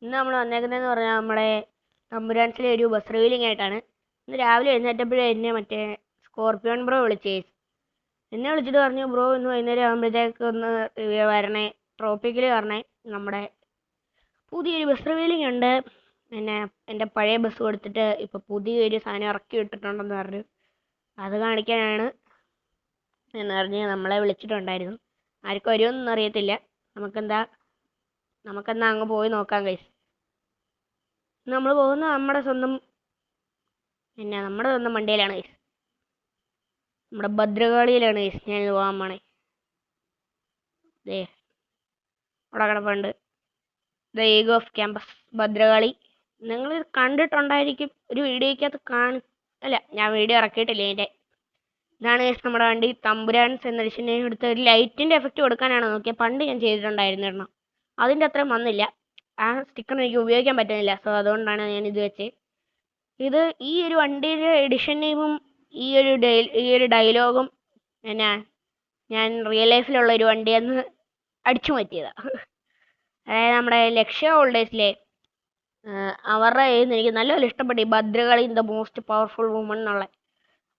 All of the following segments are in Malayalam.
ഇന്ന് നമ്മൾ വന്നേക്കുന്നതെന്ന് പറഞ്ഞാൽ നമ്മുടെ തമ്പുരാൻസിലെ ഒരു ബസ് റീലിംഗ് ആയിട്ടാണ്. ഇന്ന് രാവിലെ എഴുന്നേറ്റപ്പോഴേ എന്നെ മറ്റേ സ്കോർപ്പിയോൺ ബ്രോ വിളിച്ചേ. എന്നെ വിളിച്ചിട്ട് പറഞ്ഞു, ബ്രോ ഇന്ന് വൈകുന്നേരം ആകുമ്പോഴത്തേക്ക് ഒന്ന് വരണേ, ട്രോപ്പിക്കൽ വരണേ, നമ്മുടെ പുതിയൊരു ബസ് റിവീലിംഗ് ഉണ്ട്. പിന്നെ എൻ്റെ പഴയ ബസ് കൊടുത്തിട്ട് ഇപ്പോൾ പുതിയൊരു സാധനം ഇറക്കി വിട്ടിട്ടുണ്ടെന്ന് പറഞ്ഞു. അത് കാണിക്കാനാണ് എന്ന് പറഞ്ഞ് നമ്മളെ വിളിച്ചിട്ടുണ്ടായിരുന്നു. ആർക്കും വരുമെന്നൊന്നും അറിയത്തില്ല. നമുക്കെന്താ അങ്ങ് പോയി നോക്കാം ഗൈസ്. നമ്മൾ പോകുന്ന നമ്മുടെ സ്വന്തം വണ്ടിയിലാണ് ഗൈസ്. നമ്മുടെ ഭദ്രകാളിയിലാണ് ഗൈസ് ഞാൻ പോകാൻ പോണേ. ദേ അവിടെ കിടപ്പുണ്ട്, the ego off campus Bhadrakali. നിങ്ങൾ കണ്ടിട്ടുണ്ടായിരിക്കും ഒരു വീഡിയോയ്ക്കകത്ത് അല്ല, ഞാൻ വീഡിയോ ഇറക്കിയിട്ടില്ല ഇതിൻ്റെ. ഇതാണ് ഗൈസ് നമ്മുടെ വണ്ടി. തമ്പുരാൻസ് എന്ന എഡിഷനെ എടുത്ത് ഒരു ലൈറ്റിൻ്റെ എഫക്റ്റ് കൊടുക്കാനാണ് നോക്കിയത്. പണ്ട് ഞാൻ ചെയ്തിട്ടുണ്ടായിരുന്നു എണ്ണം, അതിൻ്റെ അത്രയും വന്നില്ല. ആ സ്റ്റിക്കർ എനിക്ക് ഉപയോഗിക്കാൻ പറ്റുന്നില്ല. സോ അതുകൊണ്ടാണ് ഞാൻ ഇത് വെച്ചത്. ഈ ഒരു വണ്ടിയുടെ എഡിഷൻ നെയിമും ഈ ഒരു ഡയലോഗും എന്നാ ഞാൻ റിയൽ ലൈഫിലുള്ള ഒരു വണ്ടിയെന്ന് അടിച്ചു മാറ്റിയതാ. അതായത് നമ്മുടെ ലക്ഷ്യ ഹോൾഡേഴ്സിലെ അവരുടെ എനിക്ക് നല്ലപോലെ ഇഷ്ടപ്പെട്ടു. ഈ Bhadrakali the most powerful woman എന്നുള്ള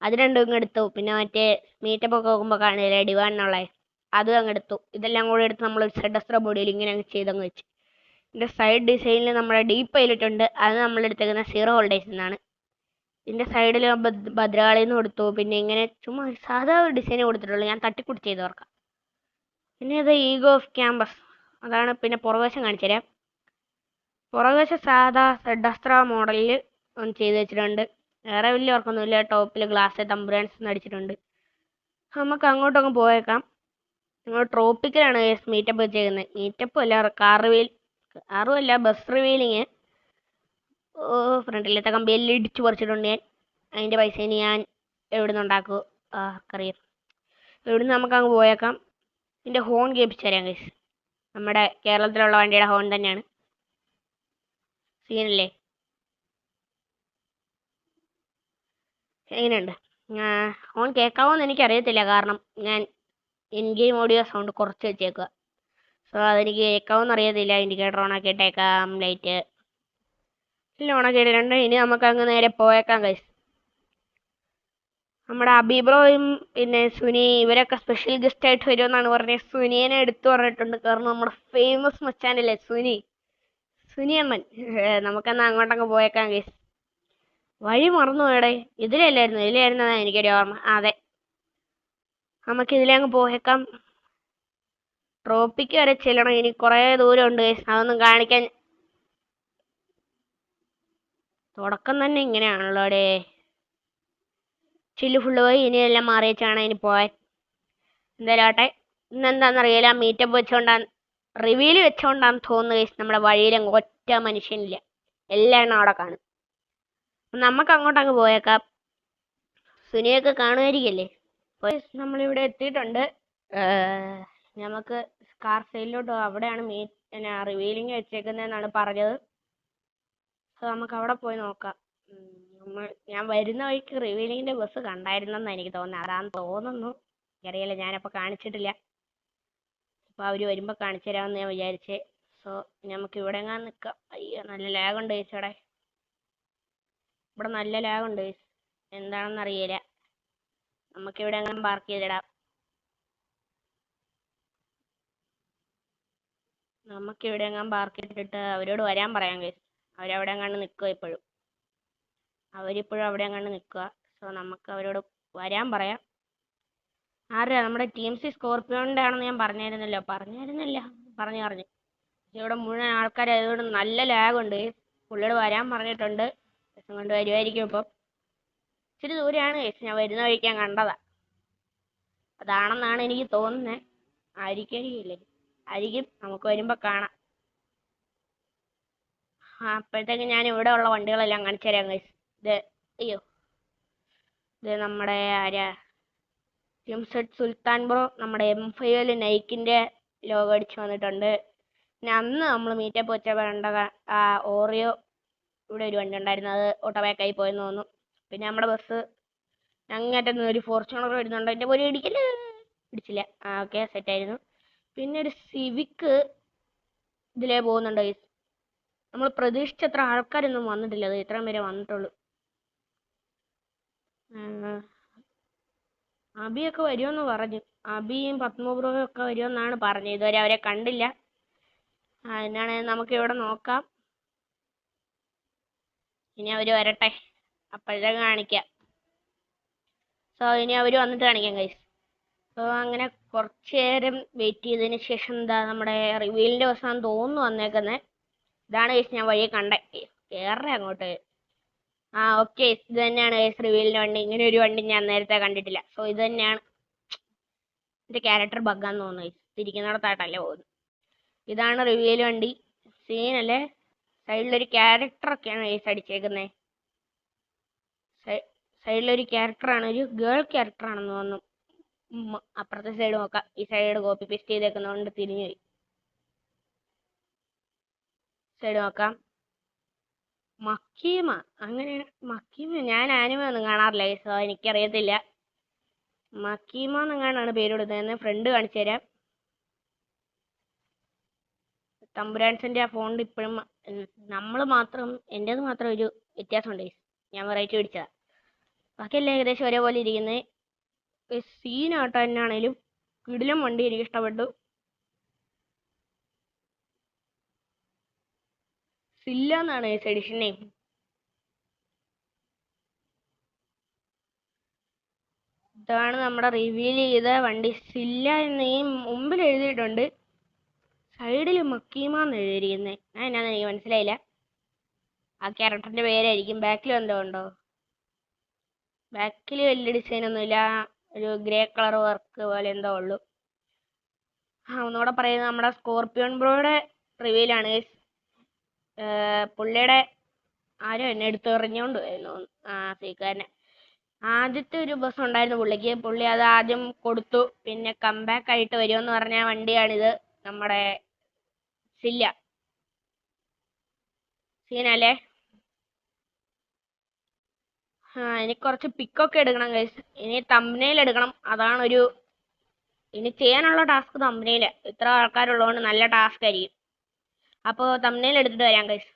അത് രണ്ടും ഇങ്ങ് എടുത്തു. പിന്നെ മറ്റേ മീറ്റപ്പ് ഒക്കെ നോക്കുമ്പോൾ കാണില്ലേ ഡിവാൻ എന്നുള്ള, അതും അങ്ങ് എടുത്തു. ഇതെല്ലാം കൂടെ എടുത്ത് നമ്മൾ സെഡസ്ട്ര ബോഡിയിൽ ഇങ്ങനെ അങ്ങ് ചെയ്തങ്ങ് വെച്ച്. ഇതിൻ്റെ സൈഡ് ഡിസൈനിൽ നമ്മുടെ ഡീപ്പ് പൈലറ്റ് ഉണ്ട്. അത് നമ്മൾ എടുത്തേക്കുന്ന സീറോ ഹോൾഡേഴ്സിൽ നിന്നാണ്. ഇതിൻ്റെ സൈഡിൽ ഭദ്രകാളിന്ന് കൊടുത്തു. പിന്നെ ഇങ്ങനെ ചുമ്മാ സാധാ ഒരു ഡിസൈൻ കൊടുത്തിട്ടുള്ളൂ. ഞാൻ തട്ടിക്കൂട്ടി ചെയ്ത് ഓർക്കാം. പിന്നെ ഇത് ഈഗോ ഓഫ് ക്യാമ്പസ്, അതാണ്. പിന്നെ പുറകുവശം കാണിച്ചു തരാം. പുറകുവശം സാധാ സെഡസ്ട്ര മോഡലിൽ ഒന്ന് ചെയ്ത് വെച്ചിട്ടുണ്ട്. വേറെ വലിയ ഓർക്കൊന്നുമില്ല. ടോപ്പിൽ ഗ്ലാസ് തമ്പുരാൻസ് അടിച്ചിട്ടുണ്ട്. നമുക്ക് അങ്ങോട്ടങ്ങ് പോയേക്കാം. നമ്മൾ ട്രോപ്പിക്കലാണ് മീറ്റപ്പ് വെച്ചേക്കുന്നത്. മീറ്റപ്പ് അല്ല, കാറുമല്ല, ബസ് റിവീലിങ്. ഫ്രണ്ടിലത്തെ കമ്പിയെല്ലാം ഇടിച്ചു പറിച്ചിട്ടുണ്ട് ഞാൻ. അതിൻ്റെ പൈസ ഇനി ഞാൻ എവിടെ നിന്ന് ഉണ്ടാക്കുമോ ആർക്കറിയാം. ഇവിടുന്ന് നമുക്ക് അങ്ങ് പോയേക്കാം. ഇതിൻ്റെ ഹോൺ കേൾപ്പിച്ച് തരാം ഗൈസ്. നമ്മുടെ കേരളത്തിലുള്ള വണ്ടിയുടെ ഹോൺ തന്നെയാണ്. സീനല്ലേ? എങ്ങനെയുണ്ട്? ഹോൺ കേൾക്കാമോന്ന് എനിക്കറിയത്തില്ല, കാരണം ഞാൻ ഇൻ ഗെയിം ഓഡിയോ സൗണ്ട് കുറച്ച് വെച്ചേക്കുക. സോ അതെനിക്ക് കേൾക്കാമോന്ന് അറിയത്തില്ല. ഇൻഡിക്കേറ്റർ ഓണാക്കി ഇട്ടേക്കാം, ലൈറ്റ് എല്ലാം ഓണാക്കി ഇട്ടിട്ടുണ്ട്. ഇനി നമുക്ക് അങ്ങ് നേരെ പോയേക്കാം ഗൈസ്. നമ്മുടെ അബിബ്രോയും പിന്നെ സുനി ഇവരൊക്കെ സ്പെഷ്യൽ ഗസ്റ്റ് ആയിട്ട് വരുമെന്നാണ് പറഞ്ഞത്. സുനിയനെ എടുത്തു പറഞ്ഞിട്ടുണ്ട്, കാരണം നമ്മുടെ ഫേമസ് മച്ചാനല്ലേ സുനിയമ്മൻ. നമുക്കെന്നാ അങ്ങോട്ടങ്ങ് പോയേക്കാം ഗൈസ്. വഴി മറന്നു പോയടെ. ഇതിലായിരുന്നതാ എനിക്കൊരു ഓർമ്മ. അതെ, നമുക്ക് ഇതിലേ അങ്ങ് പോയേക്കാം. ട്രോപ്പിക്ക് വരെ ചെല്ലണം. ഇനി കുറേ ദൂരമുണ്ട് ഗൈസ്. അതൊന്നും കാണിക്കാൻ തുടക്കം തന്നെ ഇങ്ങനെയാണല്ലോ ഡേ. ചില്ല് ഫുള്ള് പോയി. ഇനി എല്ലാം മാറി വെച്ചാണ് ഇനി പോയാൽ. എന്തായാലും ആട്ടെ. ഇന്നെന്താണെന്നറിയില്ല, മീറ്റപ്പ് വെച്ചോണ്ടാണ്, റിവീൽ വെച്ചോണ്ടാന്ന് തോന്നുന്നു ഗൈസ്. നമ്മുടെ വഴിയിലങ്ങ് ഒറ്റ മനുഷ്യനില്ല, എല്ലാം അവിടെ കാണും. നമുക്ക് അങ്ങോട്ടങ്ങ് പോയേക്കാം. സുനിയൊക്കെ കാണുമായിരിക്കല്ലേ. നമ്മളിവിടെ എത്തിയിട്ടുണ്ട്. നമുക്ക് കാർ സെയിലോട്ട് പോകാം. അവിടെയാണ് റിവീലിംഗ് വെച്ചേക്കുന്നതെന്നാണ് പറഞ്ഞത്. സോ നമുക്ക് അവിടെ പോയി നോക്കാം. ഞാൻ വരുന്ന വഴിക്ക് റിവീലിങ്ങിന്റെ ബസ് കണ്ടായിരുന്നെന്നാണ് എനിക്ക് തോന്നുന്നത്. അതാന്ന് തോന്നുന്നു, എനിക്കറിയില്ല, ഞാനപ്പോൾ കാണിച്ചിട്ടില്ല. അപ്പോൾ അവർ വരുമ്പോൾ കാണിച്ചു തരാമെന്ന് ഞാൻ വിചാരിച്ചേ. സോ നമുക്ക് ഇവിടെ എങ്ങാൻ നിൽക്കാം. അയ്യോ, നല്ല ലാഗുണ്ട് ചേച്ചോടെ. ഇവിടെ നല്ല ലാഗുണ്ട്, എന്താണെന്ന് അറിയില്ല. നമുക്കിവിടെ എങ്ങനെ പാർക്ക് ചെയ്തിടാം. നമുക്കിവിടെ എങ്ങാൻ പാർക്ക് ചെയ്തിട്ട് അവരോട് വരാൻ പറയാം ഗൈസ്. അവരവിടെ എങ്ങാണ്ട് നിൽക്കുക ഇപ്പോഴും. അവരിപ്പോഴും അവിടെ എങ്ങാണ്ട് നിൽക്കുക. സോ നമുക്ക് അവരോട് വരാൻ പറയാം. ആരാ? നമ്മുടെ ടീം സി സ്കോർപ്പിയോണിൻ്റെ ആണെന്ന് ഞാൻ പറഞ്ഞു. ഇവിടെ മുഴുവൻ ആൾക്കാരായതുകൊണ്ട് നല്ല ലാഗുണ്ട്. പുള്ളിയോട് വരാൻ പറഞ്ഞിട്ടുണ്ട്. ദിവസം കൊണ്ട് വരുമായിരിക്കും. ഇപ്പം ഇച്ചിരി ദൂരെയാണ് ഗൈസ്. ഞാൻ വരുന്ന വഴിക്ക് ഞാൻ കണ്ടതാ. അതാണെന്നാണ് എനിക്ക് തോന്നുന്നത്. ആയിരിക്കും. നമുക്ക് വരുമ്പോൾ കാണാം. അപ്പോഴത്തേക്ക് ഞാൻ ഇവിടെ ഉള്ള വണ്ടികളെല്ലാം കാണിച്ചു തരാം ഗൈസ്. ഇത് നമ്മുടെ ആരാ, ജിംസെഡ് സുൽത്താൻ ബ്രോ നമ്മുടെ M5 നൈക്കിൻ്റെ ലോഗോ അടിച്ച് വന്നിട്ടുണ്ട്. പിന്നെ അന്ന് നമ്മൾ മീറ്റപ്പ് വെച്ച ഓറിയോ ഇവിടെ ഒരു വണ്ടി ഉണ്ടായിരുന്നു, അത് ഓട്ടോബാക്കായി പോയെന്ന് തോന്നുന്നു. പിന്നെ നമ്മുടെ ബസ് അങ്ങേറ്റം ഒരു ഫോർച്യൂണർ വരുന്നുണ്ട്. അതിൻ്റെ പോലെ ഇടിച്ചില്ല. ഓക്കെ, സെറ്റായിരുന്നു. പിന്നെ ഒരു സിവിക്ക് ഇതിലേ പോകുന്നുണ്ട് ഗൈസ്. നമ്മൾ പ്രതീക്ഷിച്ചത്ര ആൾക്കാരൊന്നും വന്നിട്ടില്ല. അത് ഇത്രയും പേരെ വന്നിട്ടുള്ളൂ. അബിയൊക്കെ വരുമെന്ന് പറഞ്ഞു. അബിയും പത്മപ്രഭയും ഒക്കെ വരുമെന്നാണ് പറഞ്ഞത്. ഇതുവരെ അവരെ കണ്ടില്ല. അതിനാണെങ്കിൽ നമുക്ക് ഇവിടെ നോക്കാം. ഇനി അവര് വരട്ടെ, അപ്പോഴത്തേക്ക് കാണിക്കാം. സോ ഇനി അവര് വന്നിട്ട് കാണിക്കാം ഗൈസ്. സോ അങ്ങനെ കുറച്ചു നേരം വെയിറ്റ് ചെയ്തതിന് ശേഷം എന്താ നമ്മുടെ റിവീലിന്റെ ദിവസം തോന്നുന്നു വന്നേക്കുന്നത്. ഇതാണ് ഗൈസ് ഞാൻ വഴിയെ കണ്ടേ. കേറേ അങ്ങോട്ട്. ഓക്കെ, ഇത് തന്നെയാണ് ഗൈസ് റിവീലിന്റെ വണ്ടി. ഇങ്ങനെ ഒരു വണ്ടി ഞാൻ നേരത്തെ കണ്ടിട്ടില്ല. സോ ഇത് തന്നെയാണ്. എന്റെ ക്യാരക്ടർ ബഗ്ഗാന്ന് തോന്നുന്നു ഗൈസ്. തിരിക്കുന്നിടത്തായിട്ടല്ലേ പോകുന്നു. ഇതാണ് റിവീൽ വണ്ടി. സീനല്ലേ. സൈഡിലൊരു ക്യാരക്ടറൊക്കെയാണ് ഗൈസ് അടിച്ചേക്കുന്നത്. സൈഡിലൊരു ക്യാരക്ടറാണ്, ഒരു ഗേൾ ക്യാരക്ടറാണെന്ന് തോന്നുന്നു. അപ്പുറത്തെ സൈഡ് നോക്കാം. ഈ സൈഡ് കോപ്പി പേസ്റ്റ് ചെയ്തേക്കുന്നതുകൊണ്ട് തിരിഞ്ഞു പോയി. സൈഡ് നോക്കാം. മക്കീമ, അങ്ങനെ മക്കീമ. ഞാൻ ആനിമ ഒന്നും കാണാറില്ല, സോ എനിക്കറിയത്തില്ല. മക്കീമ എന്നെങ്ങാനാണ് പേര് കൊടുത്തതെന്ന് ഫ്രണ്ട് കാണിച്ചു തരാം. തമ്പുരാൻസിന്റെ ആ ഫോണിൽ ഇപ്പോഴും എന്റേത് മാത്രം ഒരു വ്യത്യാസമുണ്ട്. ഞാൻ വെറൈറ്റി പിടിച്ചതാ. ബാക്കിയെല്ലാം ഏകദേശം ഒരേപോലെ ഇരിക്കുന്നത്. സീനാട്ടോ എന്നാണേലും കിടിലം വണ്ടി, എനിക്ക് ഇഷ്ടപ്പെട്ടു. സില്ല എന്നാണ് എഡിഷൻ നെയിം. ഇതാണ് നമ്മുടെ റിവീൽ ചെയ്ത വണ്ടി. സില്ല എന്ന് ഈ മുമ്പിൽ എഴുതിയിട്ടുണ്ട്, സൈഡിൽ മക്കീമ എന്ന് എഴുതിയിരിക്കുന്നത്. എന്നാന്ന് എനിക്ക് മനസ്സിലായില്ല. ആ ക്യാരക്ടറിന്റെ പേരായിരിക്കും. ബാക്കിൽ എന്തോ ഉണ്ടോ? ബാക്കിൽ വലിയ ഡിസൈൻ ഒന്നുമില്ല, ഒരു ഗ്രേ കളർ വർക്ക് പോലെ എന്തോ ഉള്ളു. ഒന്നുകൂടെ പറയുന്നത് നമ്മുടെ സ്കോർപിയോൺ ബ്രോയുടെ റിവീലാണ്. പുള്ളിയുടെ ആരോ എന്നെ എടുത്ത് എറിഞ്ഞോണ്ട് വരുന്നു. സീക്കാരനെ. ആദ്യത്തെ ഒരു ബസ് ഉണ്ടായിരുന്നു പുള്ളിക്ക്. പുള്ളി അത് ആദ്യം കൊടുത്തു. പിന്നെ കംബാക്ക് ആയിട്ട് വരുമെന്ന് പറഞ്ഞ വണ്ടിയാണിത്. നമ്മുടെ സില്ല. സീനല്ലേ. എനിക്ക് കുറച്ച് പിക്കൊക്കെ എടുക്കണം ഗൈസ്. ഇനി തംബ്നെയിൽ എടുക്കണം. ഇനി ചെയ്യാനുള്ള ടാസ്ക് തംബ്നെയിൽ. ഇത്ര ആൾക്കാരുള്ളതുകൊണ്ട് നല്ല ടാസ്ക് ആയിരിക്കും. അപ്പോൾ തംബ്നെയിൽ എടുത്തിട്ട് വരാം ഗൈസ്.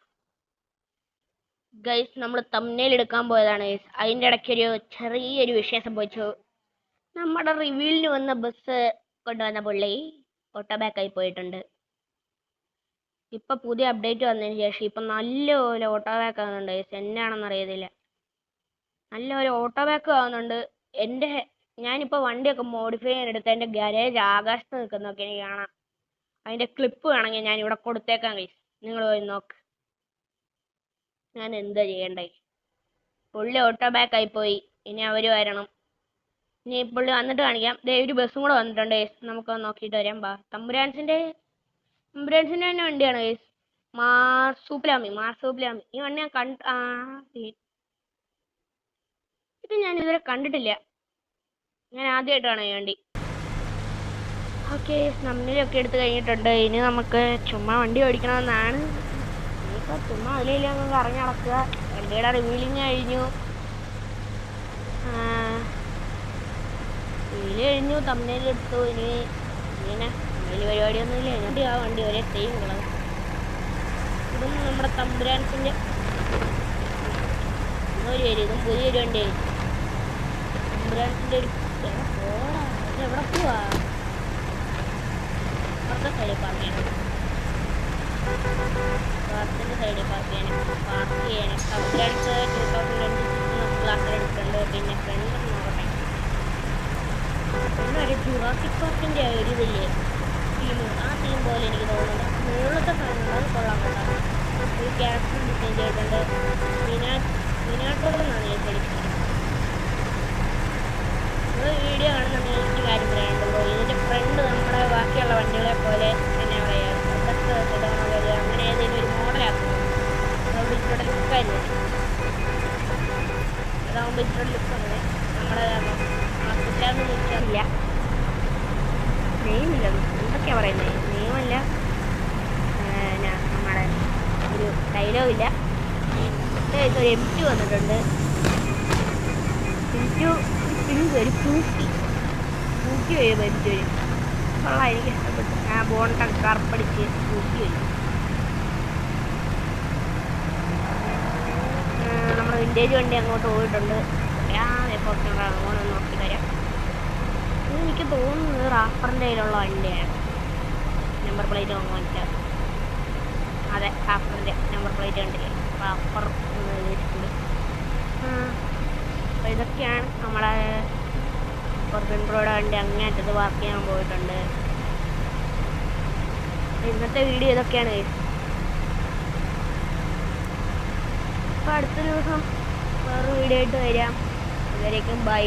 നമ്മൾ തംബ്നെയിൽ എടുക്കാൻ പോയതാണ് ഗൈസ്. അതിൻ്റെ ഇടയ്ക്കൊരു ചെറിയൊരു വിഷയം സംഭവിച്ചു. നമ്മുടെ റിവീലിന് വന്ന ബസ് കൊണ്ടുവന്ന പുള്ളി ഓട്ടോബാക്കായി പോയിട്ടുണ്ട്. ഇപ്പൊ പുതിയ അപ്ഡേറ്റ് വന്നതിന് ശേഷം ഇപ്പൊ നല്ലപോലെ ഓട്ടോബാക്ക് ആകുന്നുണ്ട് ഗൈസ്. എന്നാണെന്ന് അറിയത്തില്ല, നല്ലൊരു ഓട്ടോബാക്ക് ആവുന്നുണ്ട്. ഞാനിപ്പോൾ വണ്ടിയൊക്കെ മോഡിഫൈ ചെയ്യാനെടുത്ത് എൻ്റെ ഗാരേജ് ആകാശത്ത് നിൽക്കുന്നൊക്കെ എനിക്ക് കാണാം. അതിന്റെ ക്ലിപ്പ് വേണമെങ്കിൽ ഞാൻ ഇവിടെ കൊടുത്തേക്കാം ഗൈസ്, നിങ്ങൾ പോയി നോക്ക്. ഞാൻ എന്താ ചെയ്യണ്ടേ? പുള്ളി ഓട്ടോബാക്ക് ആയി പോയി. ഇനി അവര് വരണം. ഇനി പുള്ളി വന്നിട്ട് കാണിക്കാം. ഒരു ബസ്സും കൂടെ വന്നിട്ടുണ്ട് ഗൈസ്. നമുക്ക് നോക്കിയിട്ട് വരാം. തമ്പുരാൻസിന്റെ തന്നെ വണ്ടിയാണ് ഗൈസ്. മാർസൂപ്പിലാമി. ഈ വണ്ടി ഞാൻ ഇത് ഞാൻ ഇതുവരെ കണ്ടിട്ടില്ല. ഞാൻ ആദ്യമായിട്ടാണ് ഈ വണ്ടി. ഓക്കെ, നമ്മളിലൊക്കെ എടുത്ത് കഴിഞ്ഞിട്ടുണ്ട്. ഇനി നമുക്ക് ചുമ്മാ വണ്ടി ഓടിക്കണമെന്നാണ്. ഇനിയിപ്പോൾ ചുമ്മാ അതിലെല്ലാം ഒന്ന് കറങ്ങി നടക്കുക. വണ്ടിയുടെ റിവീലിങ് കഴിഞ്ഞു. തമ്മിലെടുത്തു. ഇങ്ങനെ വലിയ പരിപാടിയൊന്നുമില്ല. എന്നിട്ട് ആ വണ്ടി ഒരേ സെയിം കളർ. ഇതൊന്നും നമ്മുടെ തമ്പുരാൻസിൻ്റെ ഇതും പുതിയൊരു വണ്ടിയായി. തമ്പുരാൻസിൻ്റെ ഒരു എവിടെ പോവാ? അപ്പുറത്തെ സൈഡിൽ പാർക്ക് ചെയ്യണം. പാർക്കിൻ്റെ സൈഡിൽ പാർക്ക് ചെയ്യണം. തമ്പുരാൻസ് 2026 ക്ലാസ്സിൽ എടുത്തിട്ടുണ്ട്. പിന്നെ ഫ്രണ്ട് നോക്കട്ടെ. ഒരു ജുറാസിക് പാർക്കിൻ്റെ ഒരു ഇതില്ലേ തീം, ആ തീം പോലെ എനിക്ക് തോന്നുന്നുണ്ട്. മുകളിലത്തെ സാധനങ്ങൾ കൊള്ളാൻ കൊള്ളാം. ഒരു ക്യാരക്ടർ ഡിസൈൻ ചെയ്തിട്ടുണ്ട്. മിനാട്ടോകളെന്നാണ് ഞാൻ പഠിക്കുന്നത്. നിങ്ങൾ വീഡിയോ കാണുന്നുണ്ടെങ്കിൽ എനിക്ക് കാര്യം പറയാനുണ്ടല്ലോ. ഇതിൻ്റെ ഫ്രണ്ട് നമ്മുടെ ബാക്കിയുള്ള വണ്ടികളെ പോലെ എന്നാ പറയുക, അങ്ങനെ ഏതെങ്കിലും ഒരു മോഡലാക്കുന്നു. അതുകൊണ്ട് ഇച്ചിരി ലുക്കായിരുന്നു. അതാകുമ്പോൾ ഇച്ചിരി ലുക്ക് അങ്ങനെ നമ്മുടെ ഹോസ്പിറ്റലാന്ന് ചോദിക്കാറില്ല. നെയ്മില്ല, എന്തൊക്കെയാണ് പറയുന്നത്? നെയ്മല്ല, നമ്മുടെ ഒരു ഡയലോഗില്ല. ഒരു M2 വന്നിട്ടുണ്ട്. ഒരു പൂക്കി വരും. M2 കൊള്ളാം, എനിക്ക് ഇഷ്ടപ്പെട്ടു. ബോണ്ടൊക്കെ കറുപ്പടിച്ച് പൂക്കി വരും. വിൻറ്റേജ് വണ്ടി അങ്ങോട്ട് പോയിട്ടുണ്ട്. ഫോർച്യൂണർ അങ്ങോട്ട് നോക്കി തരാം. ഇത് എനിക്ക് തോന്നുന്നത് റാഫറിൻ്റെ കയ്യിലുള്ള വണ്ടിയാണ്. നമ്പർ പ്ലേറ്റ് വാങ്ങിച്ച അതെ റാഫറിൻ്റെ നമ്പർ പ്ലേറ്റ് കണ്ടില്ലേ, റാഫർ എന്ന് എഴുതിയിട്ടുണ്ട്. അപ്പോൾ ഇതൊക്കെയാണ് നമ്മുടെ ഫോർച്യൂൺ പ്രോയുടെ വണ്ടി. അങ്ങേറ്റത് വർക്ക് ചെയ്യാൻ പോയിട്ടുണ്ട്. ഇന്നത്തെ വീഡിയോ ഇതൊക്കെയാണ്. അപ്പോൾ അടുത്ത ദിവസം വേറൊരു വീഡിയോ ആയിട്ട് വരാം. അതുവരേക്കും ബൈ.